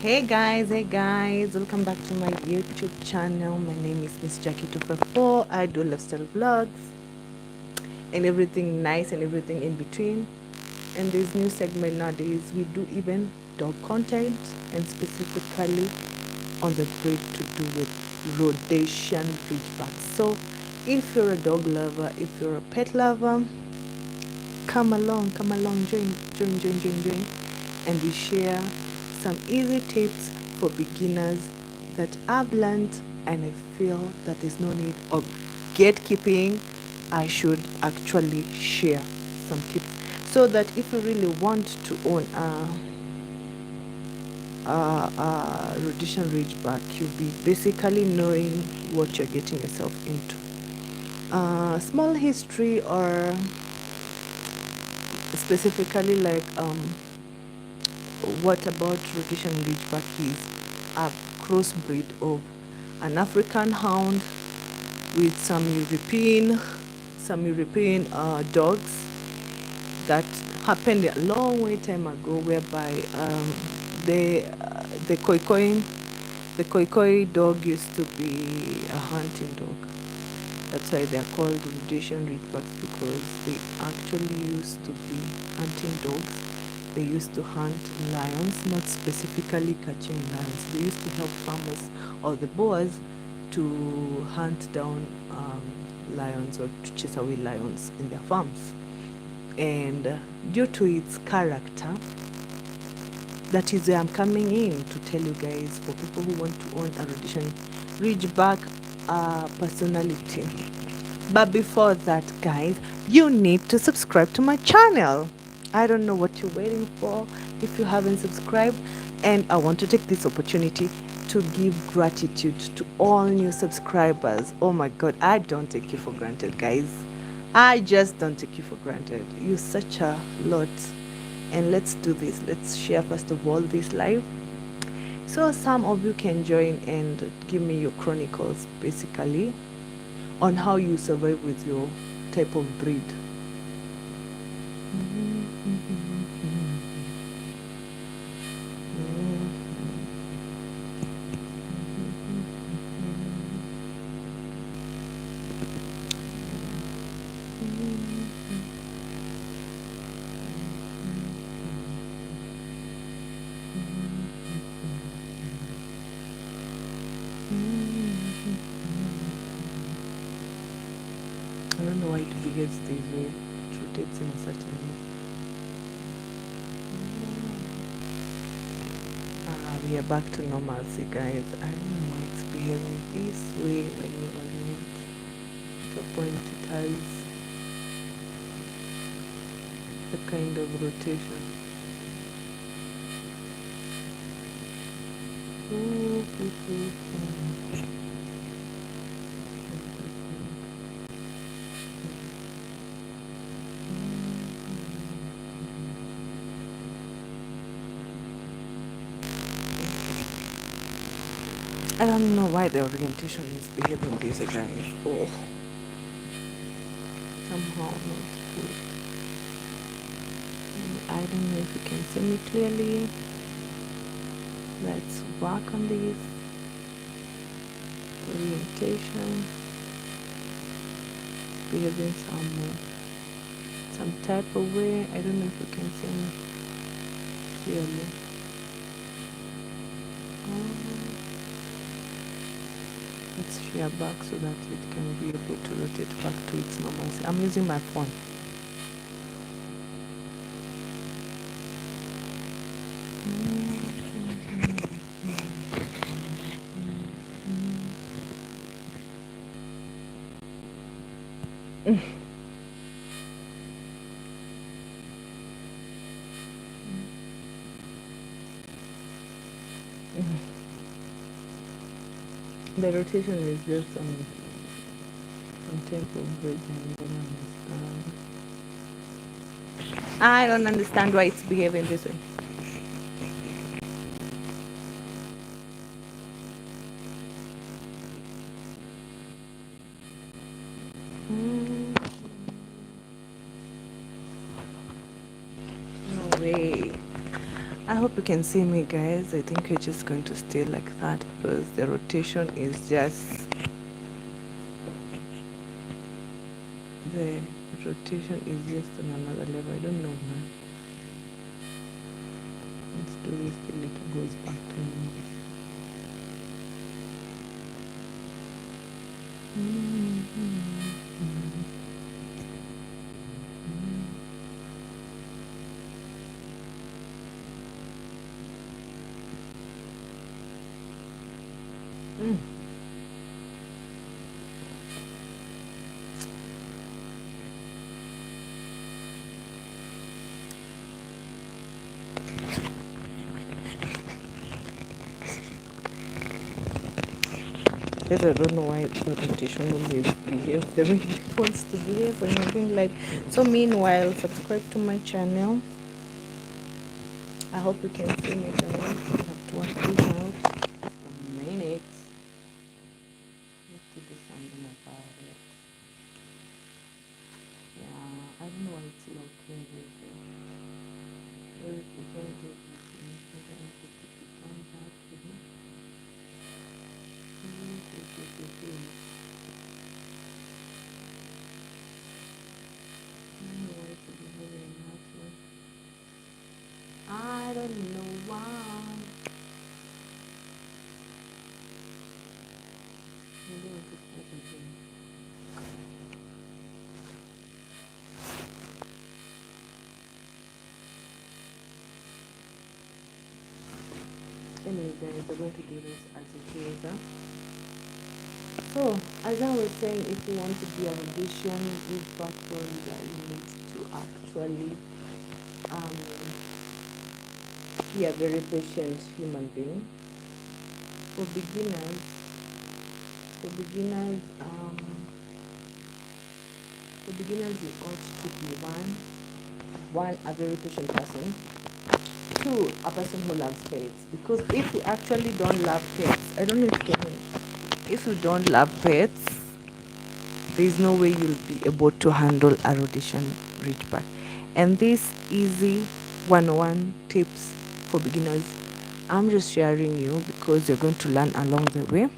Hey guys, welcome back to my YouTube channel. My name is Miss Jackie 254. I do lifestyle vlogs and everything nice and everything in between. And this new segment nowadays, we do even dog content, and specifically on the breed to do with Rhodesian Ridgeback. So if you're a dog lover, if you're a pet lover, come along, join, and we share some easy tips for beginners that I've learned, and I feel that there's no need of gatekeeping. I should actually share some tips so that if you really want to own a Rhodesian Ridgeback, you'll be basically knowing what you're getting yourself into. Small history, or specifically like what about Rhodesian Ridgeback is a crossbreed of an African hound with some European dogs that happened a long way time ago, whereby the 𝐘𝐒 dog used to be a hunting dog. That's why they are called Rhodesian Ridgebacks, because they actually used to be hunting dogs. They used to hunt lions, not specifically catching lions. They used to help farmers or the boers to hunt down lions, or to chase away lions in their farms. And due to its character, that is where I'm coming in to tell you guys, for people who want to own a Rhodesian Ridgeback personality. But before that, guys, you need to subscribe to my channel. I don't know what you're waiting for if you haven't subscribed. And I want to take this opportunity to give gratitude to all new subscribers. Oh my God, I don't take you for granted, guys. I just don't take you for granted. You're such a lot. And let's do this. Let's share first of all this live, so some of you can join and give me your chronicles, basically, on how you survive with your type of breed. I don't know why it behaves this way. It rotates in a certain way. We are back to normalcy, guys. I don't know why it's behaving this way when you are not. To a point it has a kind of rotation. I don't know why the orientation is behaving this again. Oh, somehow not good. I don't know if you can see me clearly. Let's work on this orientation. Behaving some type of way. I don't know if you can see me clearly. Let's share back so that it can be able to rotate back to its normalcy. I'm using my phone. The rotation is just some type of break. I don't understand why it's behaving this way. I hope you can see me, guys. I think we're just going to stay like that because the rotation is just on another level. I don't know, man. Let's do this till it goes back to normal. I don't know why the rotation always behaves the way it wants to behave when you're doing live. So meanwhile, subscribe to my channel. I hope you can see me, guys. I have to watch this out a minute. Let's do something about it. Yeah, I don't know why it's looking this way. If you can do this, you can put it on that, you know. I don't know why. Anyway, guys, we're going to do this as a teaser. So, as I was saying, if you want to be a audition with background, you need to actually be a very patient human being. For beginners, you ought to be one a very patient person. Two, a person who loves pets. Because if you actually don't love pets, I don't know if you can. If you don't love pets, there is no way you'll be able to handle a audition reachback. And these easy 101 tips for beginners, I'm just sharing you because you're going to learn along the way.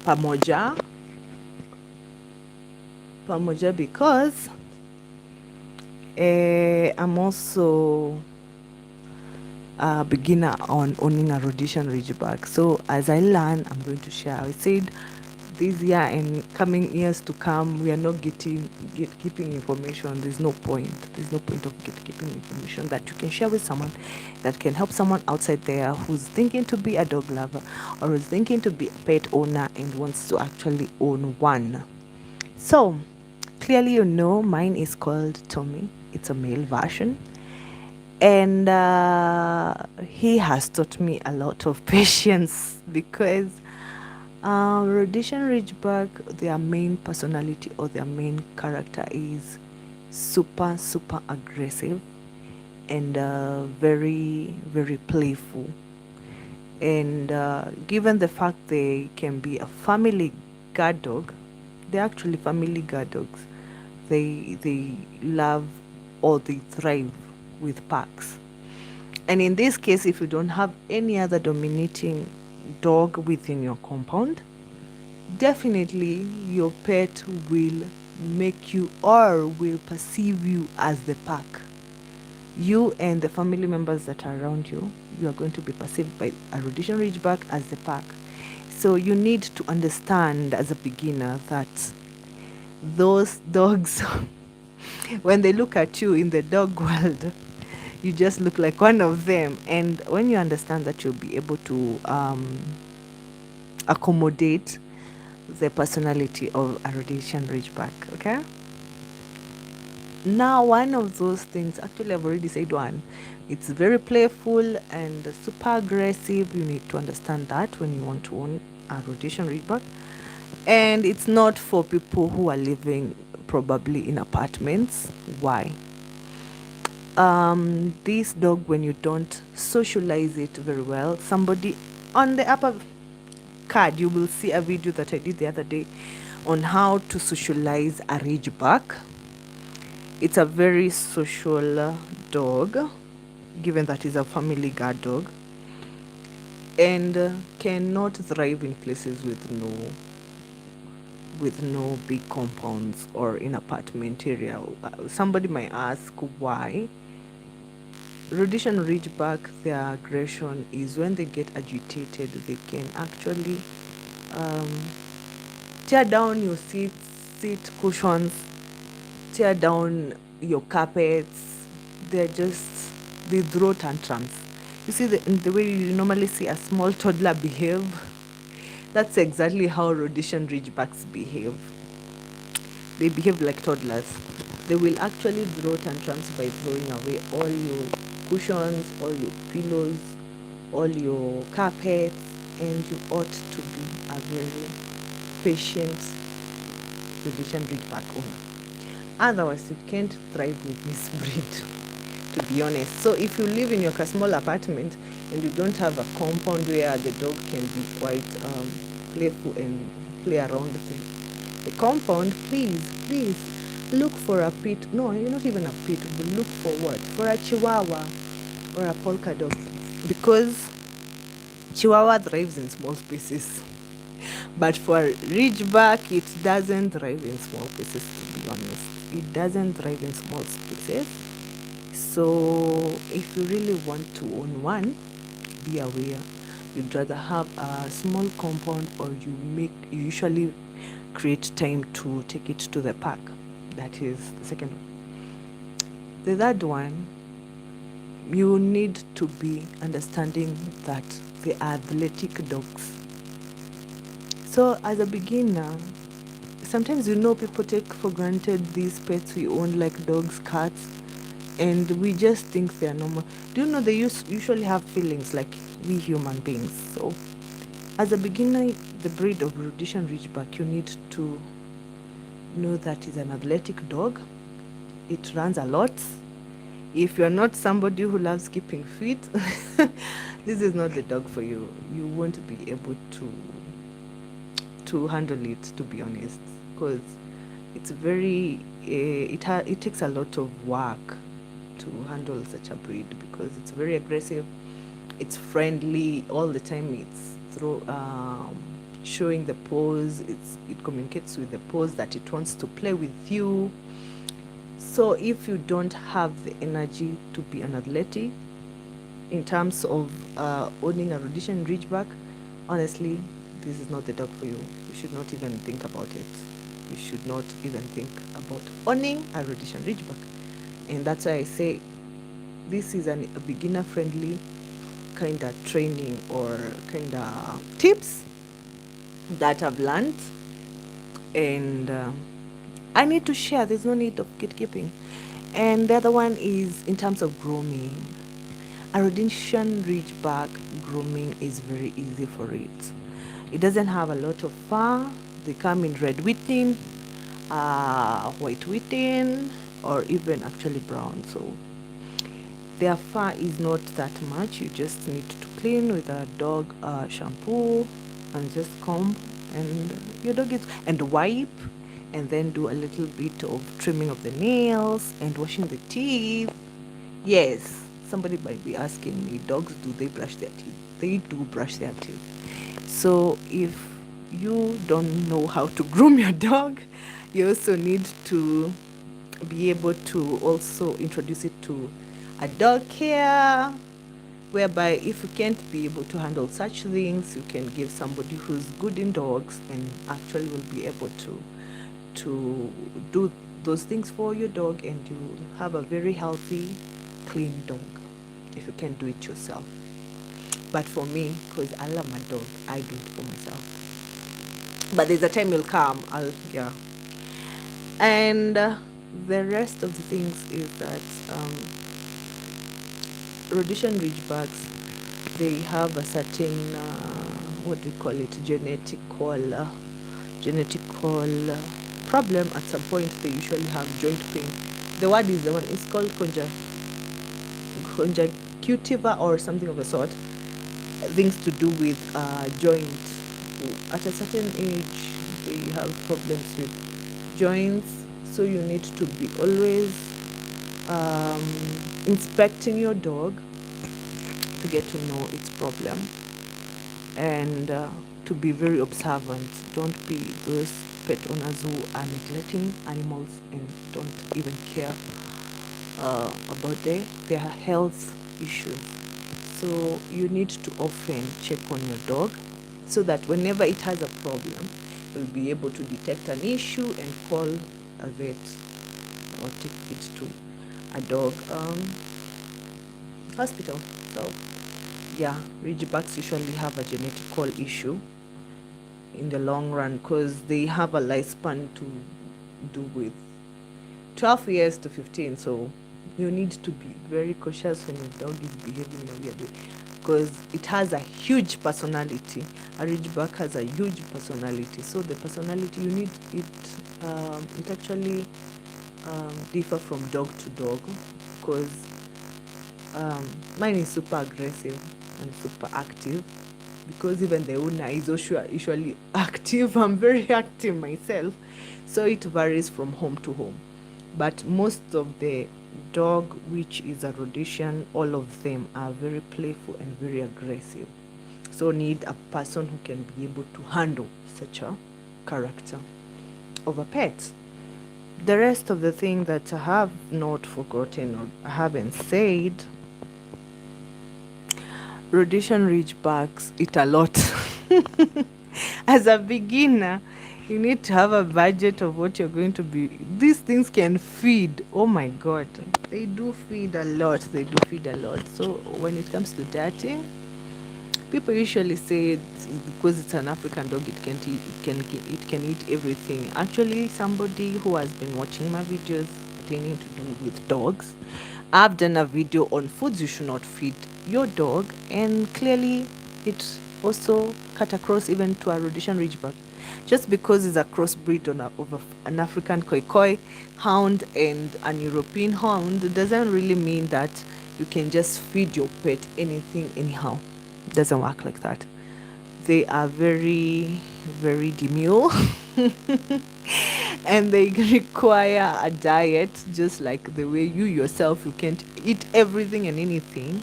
Pamoja, because I'm also a beginner on owning a audition reachback. So as I learn, I'm going to share. I said this year and coming years to come, we are not keeping information. There's no point of keeping information that you can share with someone that can help someone outside there who's thinking to be a dog lover or who's thinking to be a pet owner and wants to actually own one. So clearly, you know, mine is called Tommy. It's a male version. And he has taught me a lot of patience because audition reachback, their main personality or their main character is super aggressive and very playful. And given the fact they can be a family guard dog, they're actually family guard dogs. They love or they thrive with packs. And in this case, if you don't have any other dominating dog within your compound, definitely your pet will make you or will perceive you as the pack. You and the family members that are around you, you are going to be perceived by a audition reachback as the pack. So you need to understand as a beginner that those dogs, when they look at you in the dog world, you just look like one of them. And when you understand that, you'll be able to accommodate the personality of a audition reachback. Okay, now one of those things, actually I've already said one, it's very playful and super aggressive. You need to understand that when you want to own a audition reachback. And it's not for people who are living probably in apartments. Why? This dog, when you don't socialize it very well, somebody on the upper card, you will see a video that I did the other day on how to socialize a ridgeback. It's a very social dog, given that is a family guard dog, and cannot thrive in places with no big compounds or in apartment area. Somebody might ask why. Rhodesian Ridgeback, their aggression is when they get agitated, they can actually tear down your seat cushions, tear down your carpets. They throw tantrums. You see the way you normally see a small toddler behave? That's exactly how Rhodesian Ridgebacks behave. They behave like toddlers. They will actually throw tantrums by throwing away all your cushions, all your pillows, all your carpets, and you ought to be a very patient Rhodesian Ridgeback owner. Otherwise, you can't thrive with this breed, to be honest. So if you live in your small apartment and you don't have a compound where the dog can be quite playful and play around the compound, please look for a pit. No, you're not even a pit. But look for what? For a Chihuahua or a polka dog, because Chihuahua thrives in small spaces. But for Ridgeback, it doesn't thrive in small spaces, to be honest. It doesn't thrive in small spaces. So if you really want to own one, be aware. You'd rather have a small compound, or you usually create time to take it to the park. That is the second one. The third one, you need to be understanding that they are athletic dogs. So as a beginner, sometimes people take for granted these pets we own, like dogs, cats, and we just think they're normal. Do you know they usually have feelings like we human beings? So as a beginner, the breed of Rhodesian Ridgeback, you need to know that it's an athletic dog. It runs a lot. If you're not somebody who loves keeping fit, this is not the dog for you. You won't be able to handle it, to be honest, because it's very it takes a lot of work to handle such a breed, because it's very aggressive, it's friendly all the time, it's showing the paws, it communicates with the paws that it wants to play with you. So if you don't have the energy to be an athletic in terms of owning a Rhodesian Ridgeback, honestly, this is not the dog for you. You should not even think about it. You should not even think about owning a Rhodesian Ridgeback. And that's why I say this is a beginner-friendly kind of training or kind of tips that I've learned, and I need to share. There's no need of gatekeeping. And the other one is in terms of grooming. A Rhodesian Ridgeback grooming is very easy for it. It doesn't have a lot of fur. They come in red within, white within, or even actually brown. So their fur is not that much. You just need to clean with a dog shampoo and just comb, and your dog is, and wipe, and then do a little bit of trimming of the nails and washing the teeth. Yes, somebody might be asking me, dogs, do they brush their teeth? They do brush their teeth. So if you don't know how to groom your dog, you also need to be able to also introduce it to a dog care, whereby if you can't be able to handle such things, you can give somebody who's good in dogs and actually will be able to do those things for your dog, and you have a very healthy, clean dog if you can do it yourself. But for me, because I love my dog, I do it for myself. But there's a time will come, and the rest of the things is that Rhodesian Ridgebacks, they have a certain what do we call it, genetical problem. At some point they usually have joint pain. The word is the one, it's called conjunctiva or something of the sort, things to do with joints. At a certain age they have problems with joints, so you need to be always inspecting your dog to get to know its problem, and to be very observant. Don't be those pet owners who are neglecting animals and don't even care about their health issues. So you need to often check on your dog so that whenever it has a problem, you'll be able to detect an issue and call a vet or take it to a dog hospital. So yeah, Ridgebacks usually have a genetical issue in the long run because they have a lifespan to do with 12 years to 15. So you need to be very cautious when your dog is behaving in a weird way, because it has a huge personality. A Ridgeback has a huge personality. So the personality, you need it. It actually differ from dog to dog, because mine is super aggressive and super active, because even the owner is also usually active. I'm very active myself, so it varies from home to home. But most of the dog which is a Rhodesian, all of them are very playful and very aggressive. So need a person who can be able to handle such a character of a pet. The rest of the thing that I have not forgotten or I haven't said, Rhodesian Ridgebacks eat a lot. As a beginner, you need to have a budget of what you're going to be. These things can feed. Oh my God. They do feed a lot. They do feed a lot. So when it comes to dieting, people usually say it's because it's an African dog, it can eat, it can eat everything. Actually, somebody who has been watching my videos pertaining to do with dogs, I've done a video on foods you should not feed your dog, and clearly it also cut across even to a Rhodesian Ridgeback. Just because it's a crossbreed of an African 𝐘𝐒 hound and an European hound doesn't really mean that you can just feed your pet anything anyhow. It doesn't work like that. They are very, very demure and they require a diet, just like the way you yourself, you can't eat everything and anything.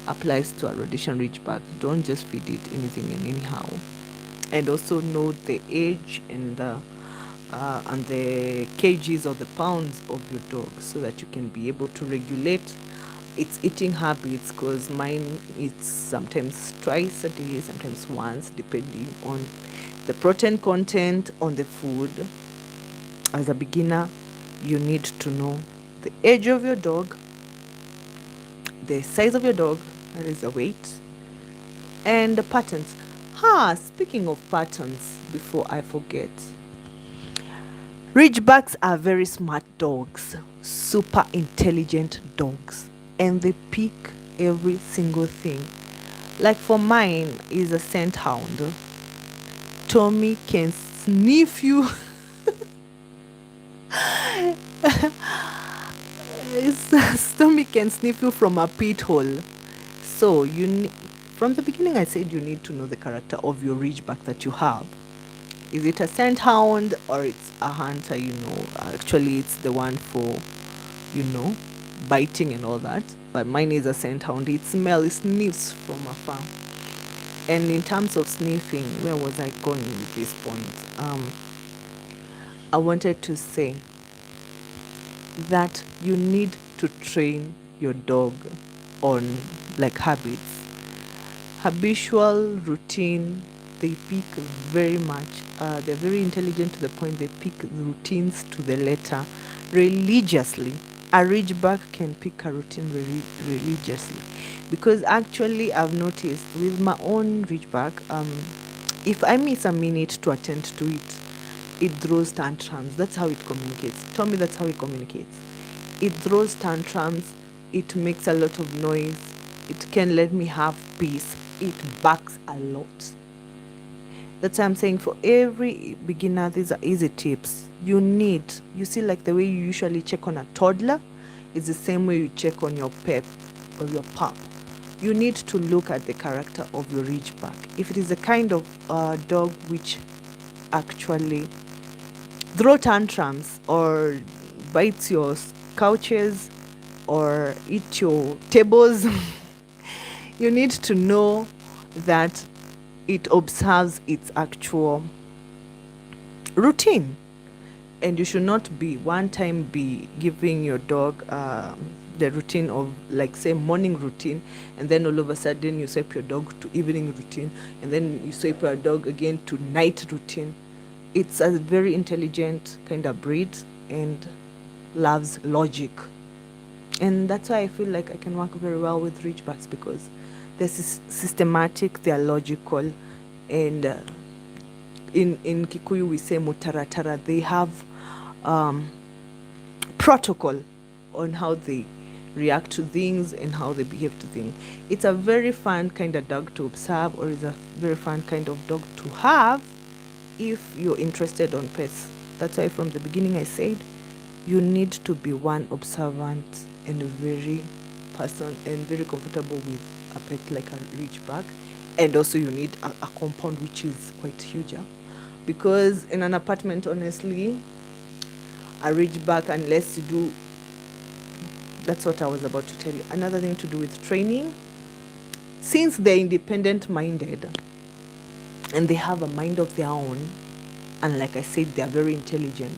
Applies to a Rhodesian Ridgeback. Don't just feed it anything and anyhow. And also know the age and the kgs or the pounds of your dog, so that you can be able to regulate its eating habits, because mine eats sometimes twice a day, sometimes once, depending on the protein content on the food. As a beginner, you need to know the age of your dog, the size of your dog, that is the weight, and the patterns. Speaking of patterns, before I forget, Ridgebacks are very smart dogs, super intelligent dogs, and they pick every single thing. Like for mine is a scent hound. Tommy can sniff you. Tommy can sniff you from a pit hole. So from the beginning I said you need to know the character of your Ridgeback that you have. Is it a scent hound or it's a hunter? Actually it's the one for biting and all that, but mine is a scent hound. It sniffs from afar. And in terms of sniffing, where was I going with this point? I wanted to say that you need to train your dog on habits, habitual routine. They pick very much. They're very intelligent to the point they pick routines to the letter religiously. A Ridgeback can pick a routine religiously, because actually I've noticed with my own Ridgeback, if I miss a minute to attend to it, it throws tantrums. That's how it communicates. Tell me, that's how it communicates. It throws tantrums. It makes a lot of noise. It can let me have peace. It barks a lot. That's why I'm saying for every beginner, these are easy tips. You see, like the way you usually check on a toddler, it's the same way you check on your pet or your pup. You need to look at the character of your Ridgeback. If it is a kind of dog which actually throw tantrums or bites your couches or eat your tables, you need to know that it observes its actual routine. And you should not be one time be giving your dog the routine of, like, say, morning routine, and then all of a sudden you swap your dog to evening routine, and then you swap your dog again to night routine. It's a very intelligent kind of breed and loves logic. And that's why I feel like I can work very well with Ridgebacks, because they're systematic, they're logical, and in Kikuyu we say mutaratara. They have protocol on how they react to things and how they behave to things. It's a very fun kind of dog to observe, or it's a very fun kind of dog to have if you're interested on pets. That's why from the beginning I said you need to be one observant and very very comfortable with a pet like a Ridgeback. And also you need a compound which is quite huge, because in an apartment, honestly, a Ridgeback, unless you do, that's what I was about to tell you. Another thing to do with training, since they're independent minded and they have a mind of their own, and like I said, they're very intelligent,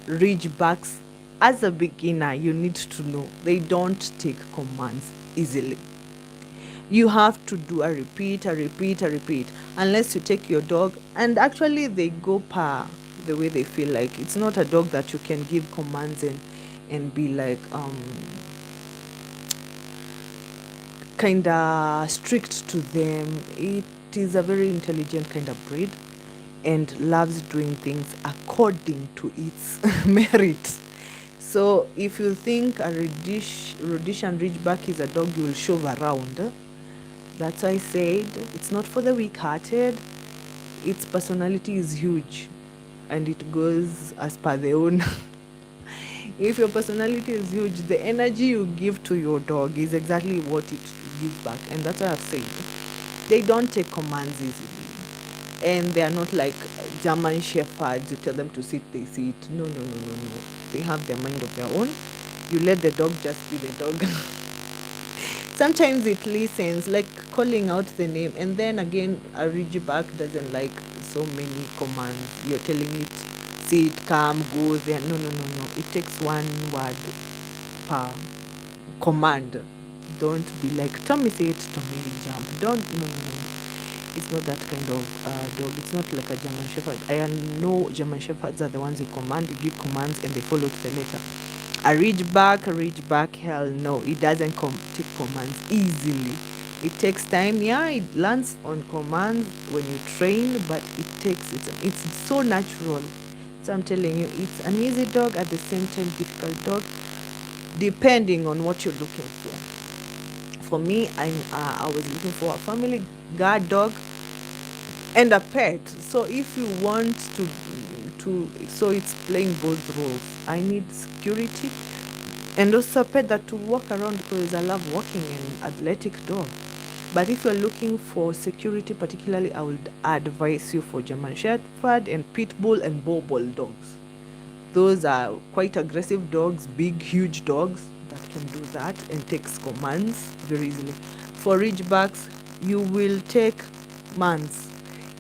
Ridgebacks, as a beginner, you need to know they don't take commands easily. You have to do a repeat, unless you take your dog, and actually they go per the way they feel like. It's not a dog that you can give commands and be like kind of strict to them. It is a very intelligent kind of breed and loves doing things according to its merit. So if you think a Rhodesian Ridgeback is a dog you will shove around, that's why I said it's not for the weak-hearted. Its personality is huge, and it goes as per the owner. If your personality is huge, the energy you give to your dog is exactly what it gives back. And that's why I've said they don't take commands easily. And they are not like German Shepherds. You tell them to sit, they sit. No. They have their mind of their own. You let the dog just be the dog. Sometimes it listens, like calling out the name. And then again, a Ridgeback doesn't like so many commands. You're telling it, sit, come, go there. No. It takes one word per command. Don't be like, Tommy sit, Tommy jump. No. It's not that kind of dog. It's not like a German Shepherd. I know German Shepherds are the ones who command, you give commands, and they follow to the letter. A Ridgeback, hell no. It doesn't take commands easily. It takes time. Yeah, it learns on commands when you train, but it's so natural. So I'm telling you, it's an easy dog, at the same time difficult dog, depending on what you're looking for. For me, I was looking for a family guard dog and a pet. So if you want to so it's playing both roles. I need security and also a pet that will walk around, because I love walking, and athletic dog. But if you're looking for security particularly, I would advise you for German Shepherd and Pit Bull and Bow dogs. Those are quite aggressive dogs, big, huge dogs that can do that and takes commands very easily. For Ridgebacks, you will take months,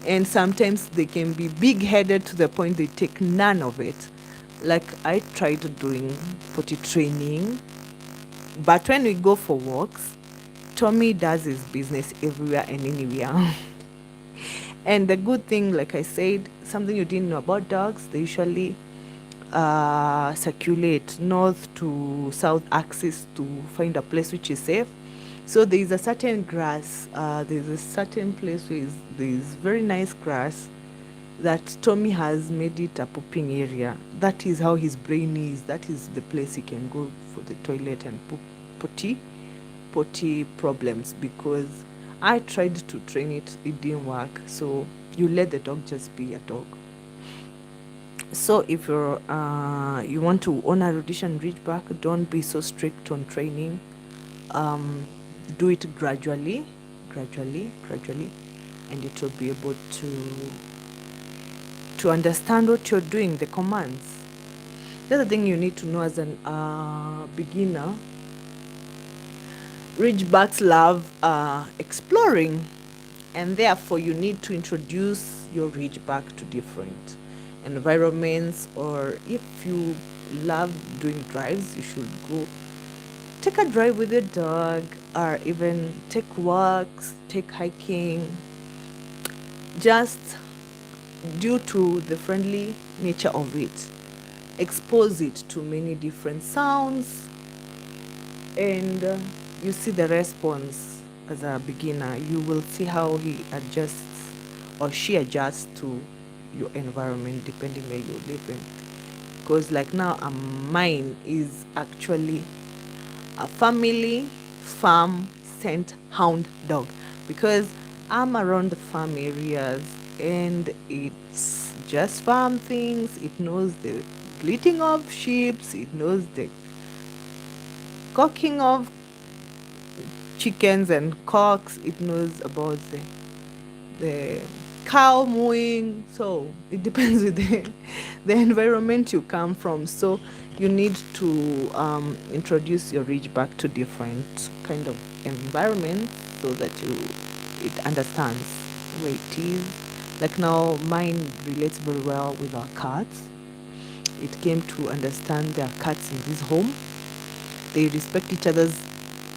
and sometimes they can be big-headed to the point they take none of it. Like, I tried doing potty training, but when we go for walks, Tommy does his business everywhere and anywhere. And the good thing, like I said, something you didn't know about dogs, they usually circulate north to south axis to find a place which is safe. So there is a certain grass, there's a certain place where there's very nice grass that Tommy has made it a pooping area. That is how his brain is. That is the place he can go for the toilet and potty problems, because I tried to train it didn't work. So you let the dog just be a dog. So if you're you want to own a Rhodesian Ridgeback, don't be so strict on training. Do it gradually, and it will be able to understand what you're doing, the commands. The other thing you need to know as an beginner Ridgebacks love exploring, and therefore you need to introduce your ridgeback to different environments. Or if you love doing drives, you should go take a drive with your dog, or even take walks, take hiking, just due to the friendly nature of it. Expose it to many different sounds, and you see the response. As a beginner, you will see how he adjusts or she adjusts to your environment depending where you live in. Because like now, mine is actually a family farm scent hound dog, because I'm around the farm areas and it's just farm things. It knows the bleating of sheep, it knows the cocking of chickens and cocks, it knows about the cow mooing. So it depends with the environment you come from. So you need to introduce your ridgeback to different kind of environments so that it understands where it is. Like now, mine relates very well with our cats. It came to understand there are cats in this home. They respect each other's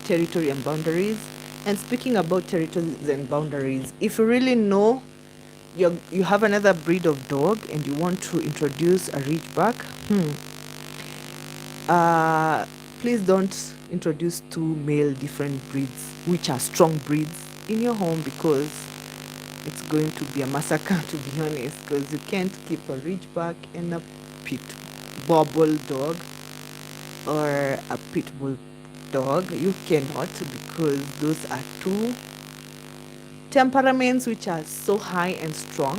territory and boundaries. And speaking about territories and boundaries, if you really know you have another breed of dog and you want to introduce a ridgeback, please don't introduce two male different breeds, which are strong breeds, in your home, because it's going to be a massacre, to be honest, because you can't keep a ridgeback and a pit bobble dog or a pit bull dog. You cannot, because those are two temperaments which are so high and strong,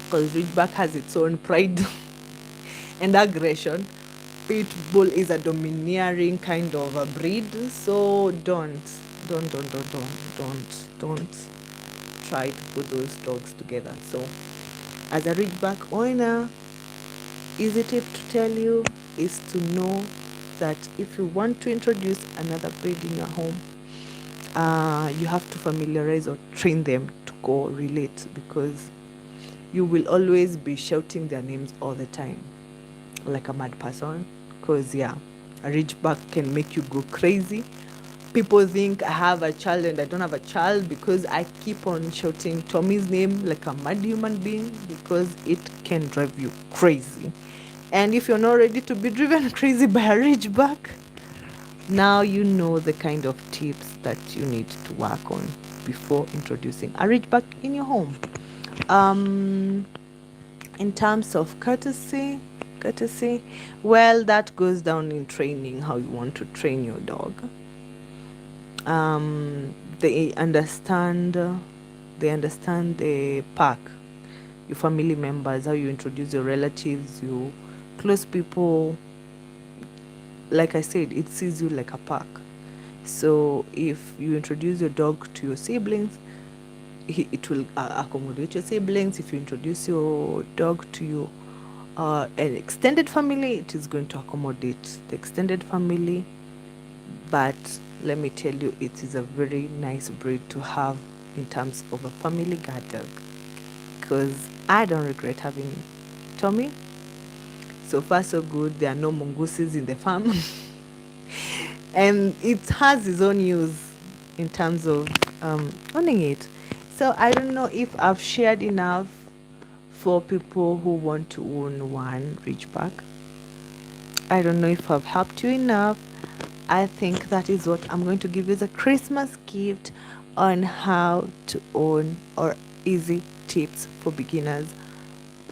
because ridgeback has its own pride and aggression. Pit bull is a domineering kind of a breed. So don't try to put those dogs together. So as a ridgeback owner, easy tip to tell you is to know that if you want to introduce another breed in your home, you have to familiarize or train them to go relate, because you will always be shouting their names all the time like a mad person. Because a ridgeback can make you go crazy. People think I have a child and I don't have a child, because I keep on shouting Tommy's name like a mad human being, because it can drive you crazy. And if you're not ready to be driven crazy by a ridgeback, now you know the kind of tips that you need to work on before introducing a ridgeback in your home. In terms of courtesy, well, that goes down in training, how you want to train your dog. They understand the pack, your family members, how you introduce your relatives, your close people. Like I said, it sees you like a pack. So if you introduce your dog to your siblings, it will accommodate your siblings. If you introduce your dog to your an extended family, it is going to accommodate the extended family. But let me tell you, it is a very nice breed to have in terms of a family guard dog, because I don't regret having Tommy. So far so good. There are no mongooses in the farm. And it has its own use in terms of owning it. So I don't know if I've shared enough for people who want to own one ridgeback. I don't know if I've helped you enough. I think that is what I'm going to give you as a Christmas gift on how to own, or easy tips for beginners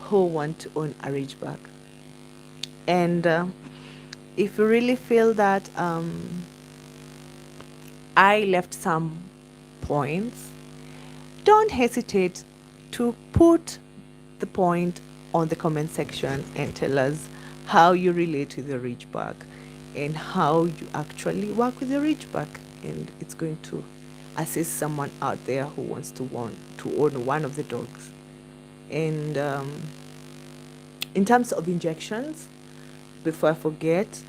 who want to own a ridgeback. And if you really feel that I left some points, don't hesitate to put the point on the comment section and tell us how you relate with the ridgeback and how you actually work with the ridgeback. And it's going to assist someone out there who wants to own one of the dogs. And in terms of injections, before I forget,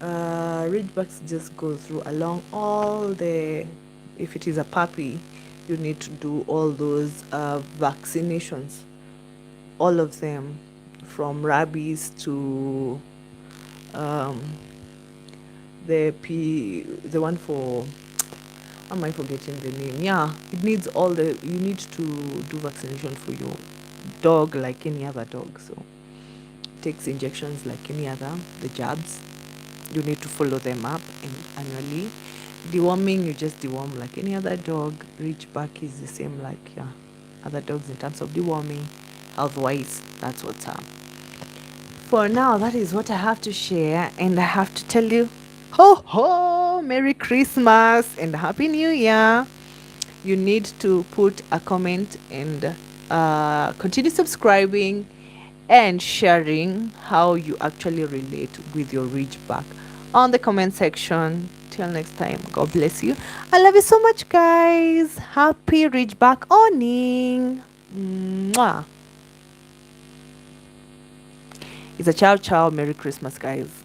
Ridgebacks just go through along all the, if it is a puppy, you need to do all those vaccinations, all of them, from rabies to um, the one for, how am I forgetting the name? Yeah, it needs all the, you need to do vaccination for your dog like any other dog. So it takes injections like any other, the jabs. You need to follow them up annually. Deworming, you just deworm like any other dog. Ridgeback is the same like, yeah, other dogs in terms of deworming. Health-wise, that's what's up. For now, that is what I have to share, and I have to tell you, ho ho, Merry Christmas and Happy New Year. You need to put a comment and continue subscribing and sharing how you actually relate with your Ridgeback on the comment section. Till next time, God bless you. I love you so much, guys. Happy Ridgeback owning. Mwah. It's a ciao ciao. Merry Christmas, guys.